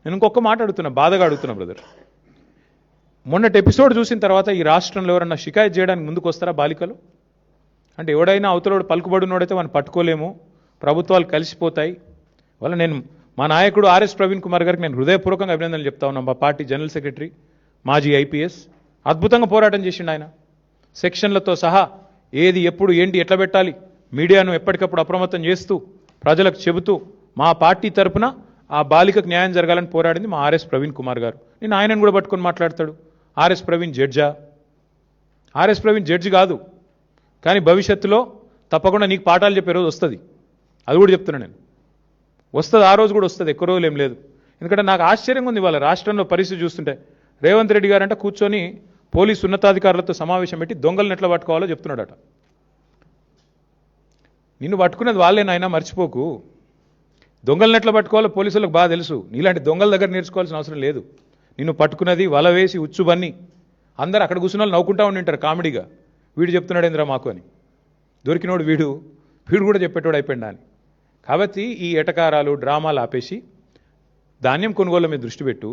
నేను ఇంకొక మాట అడుగుతున్నా, బాధగా అడుగుతున్నా బ్రదర్. మొన్నటి ఎపిసోడ్ చూసిన తర్వాత ఈ రాష్ట్రంలో ఎవరన్నా షికాయత్ చేయడానికి ముందుకు వస్తారా బాలికలు? అంటే ఎవడైనా అవతలోడు పలుకుబడినోడైతే వాడిని పట్టుకోలేము, ప్రభుత్వాలు కలిసిపోతాయి. వల్ల నేను మా నాయకుడు ఆర్ఎస్ ప్రవీణ్ కుమార్ గారికి నేను హృదయపూర్వకంగా అభినందనలు చెప్తా ఉన్నాను. మా పార్టీ జనరల్ సెక్రటరీ, మాజీ ఐపీఎస్, అద్భుతంగా పోరాటం చేసిండు ఆయన. సెక్షన్లతో సహా ఏది ఎప్పుడు ఏంటి ఎట్లా పెట్టాలి, మీడియాను ఎప్పటికప్పుడు అప్రమత్తం చేస్తూ ప్రజలకు చెబుతూ మా పార్టీ తరపున ఆ బాలికకు న్యాయం జరగాలని పోరాడింది మా ఆర్ఎస్ ప్రవీణ్ కుమార్ గారు. నేను ఆయనను కూడా పట్టుకొని మాట్లాడతాడు. ఆర్ఎస్ ప్రవీణ్ జడ్జా? ఆర్ఎస్ ప్రవీణ్ జడ్జి కాదు, కానీ భవిష్యత్తులో తప్పకుండా నీకు పాఠాలు చెప్పే రోజు వస్తుంది. అది కూడా చెప్తున్నా నేను, వస్తుంది. ఆ రోజు కూడా వస్తుంది, ఎక్కువ రోజులు ఏం లేదు. ఎందుకంటే నాకు ఆశ్చర్యంగా ఉంది ఇవాళ రాష్ట్రంలో పరిస్థితి చూస్తుంటే. రేవంత్ రెడ్డి గారంట కూర్చొని పోలీసు ఉన్నతాధికారులతో సమావేశం పెట్టి దొంగలను ఎట్లా పట్టుకోవాలో చెప్తున్నాడట. నిన్ను పట్టుకున్నది వాళ్ళేనాయనా, మర్చిపోకు. దొంగలను ఎట్లా పట్టుకోవాలో పోలీసులకు బాగా తెలుసు. నీలాంటి దొంగల దగ్గర నేర్చుకోవాల్సిన అవసరం లేదు. నిన్ను పట్టుకున్నది వల వేసి ఉచ్చుబన్ని అందరూ అక్కడ కూర్చున్న వాళ్ళు నవ్వుకుంటా ఉండింటారు కామెడీగా, వీడు చెప్తున్నాడేంద్రా మాకు అని. దొరికినోడు వీడు కూడా చెప్పేటోడు అయిపోయిందా అని. కాబట్టి ఈ ఎటకారాలు డ్రామాలు ఆపేసి ధాన్యం కొనుగోలు మీద దృష్టి పెట్టు.